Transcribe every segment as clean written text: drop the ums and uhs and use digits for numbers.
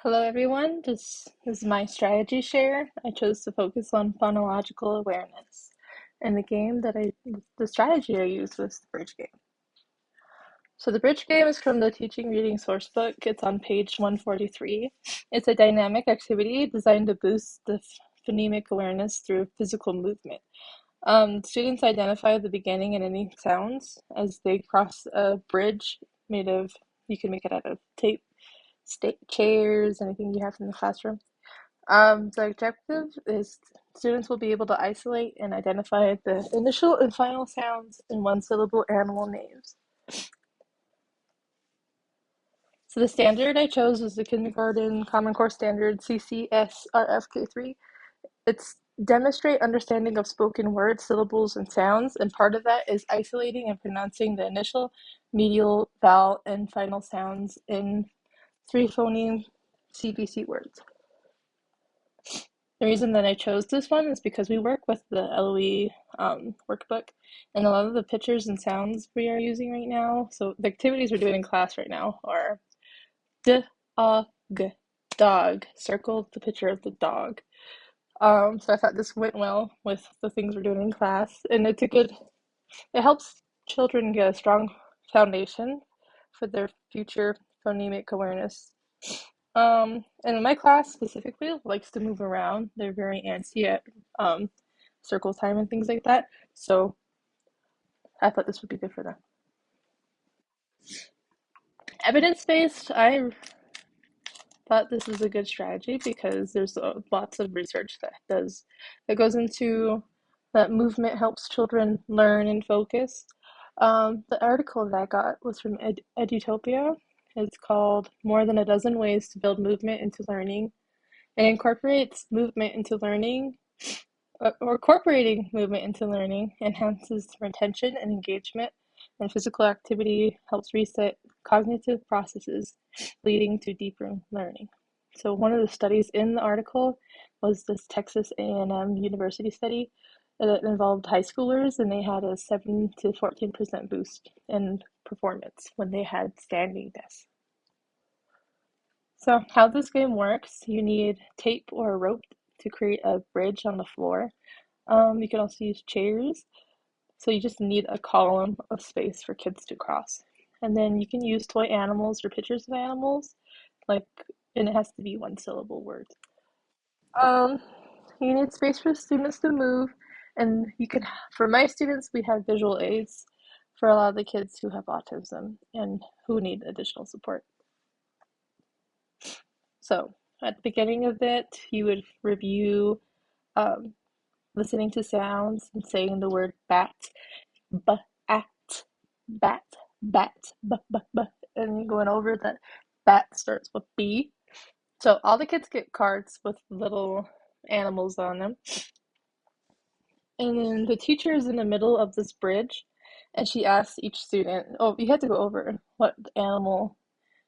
Hello, everyone. This is my strategy share. I chose to focus on phonological awareness. And the strategy I used was the bridge game. So the bridge game is from the Teaching Reading Sourcebook. It's on page 143. It's a dynamic activity designed to boost the phonemic awareness through physical movement. Students identify the beginning and ending sounds as they cross a bridge you can make it out of tape, chairs, anything you have in the classroom. The objective is students will be able to isolate and identify the initial and final sounds in one-syllable animal names. So the standard I chose was the Kindergarten Common Core Standard CCSRFK3. It's demonstrate understanding of spoken words, syllables, and sounds, and part of that is isolating and pronouncing the initial, medial, vowel, and final sounds in three phoneme CBC words. The reason that I chose this one is because we work with the LOE workbook, and a lot of the pictures and sounds we are using right now, so the activities we're doing in class right now are d-a-g, dog. Circle the picture of the dog. So I thought this went well with the things we're doing in class, and it helps children get a strong foundation for their future phonemic awareness. And my class specifically likes to move around. They're very antsy at circle time and things like that. So I thought this would be good for them. Evidence-based, I thought this was a good strategy because there's lots of research that goes into that movement helps children learn and focus. The article that I got was from Edutopia. It's called More Than a Dozen Ways to Build Movement into Learning. It incorporates movement into learning, or incorporating movement into learning enhances retention and engagement, and physical activity helps reset cognitive processes, leading to deeper learning. So one of the studies in the article was this Texas A&M University study that involved high schoolers, and they had a 7 to 14% boost in performance when they had standing desks. So how this game works, you need tape or a rope to create a bridge on the floor. You can also use chairs. So you just need a column of space for kids to cross. And then you can use toy animals or pictures of animals, like, and it has to be one syllable words. Um, you need space for students to move, and for my students, we have visual aids for a lot of the kids who have autism and who need additional support. So at the beginning of it, you would review um, listening to sounds and saying the word bat, bat, bat, bat, b, and going over that bat starts with B. So all the kids get cards with little animals on them. And then the teacher is in the middle of this bridge, and she asks each student, oh, you have to go over what animal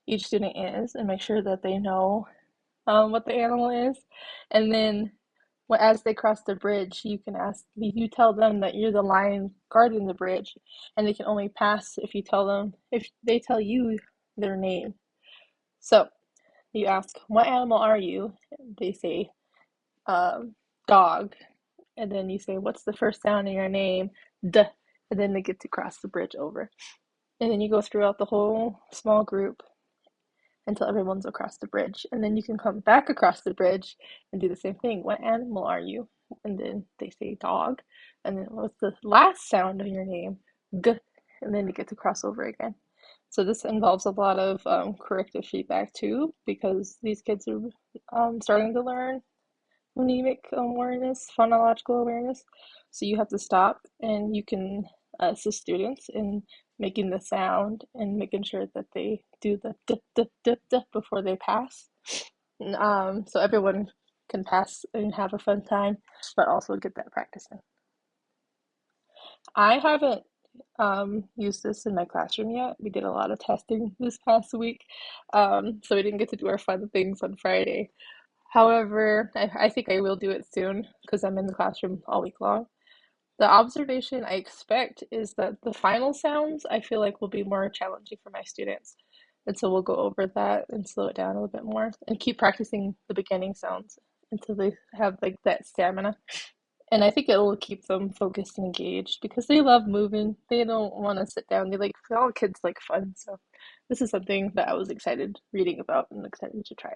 each student is and make sure that they know what the animal is. And then as they cross the bridge, you tell them that you're the lion guarding the bridge, and they can only pass if they tell you their name. So you ask, "What animal are you?" They say, "Dog," and then you say, "What's the first sound in your name?" "D," and then they get to cross the bridge over. And then you go throughout the whole small group until everyone's across the bridge. And then you can come back across the bridge and do the same thing. What animal are you? And then they say dog. And then what's the last sound of your name? G. And then you get to cross over again. So this involves a lot of corrective feedback too, because these kids are starting to learn phonemic awareness, phonological awareness. So you have to stop and you can assist students in making the sound and making sure that they do the dip, dip, dip, dip before they pass. So everyone can pass and have a fun time, but also get that practice in. I haven't used this in my classroom yet. We did a lot of testing this past week, so we didn't get to do our fun things on Friday. However, I think I will do it soon because I'm in the classroom all week long. The observation I expect is that the final sounds I feel like will be more challenging for my students. And so we'll go over that and slow it down a little bit more and keep practicing the beginning sounds until they have like that stamina. And I think it will keep them focused and engaged because they love moving. They don't want to sit down. They like all kids like fun. So this is something that I was excited reading about and excited to try.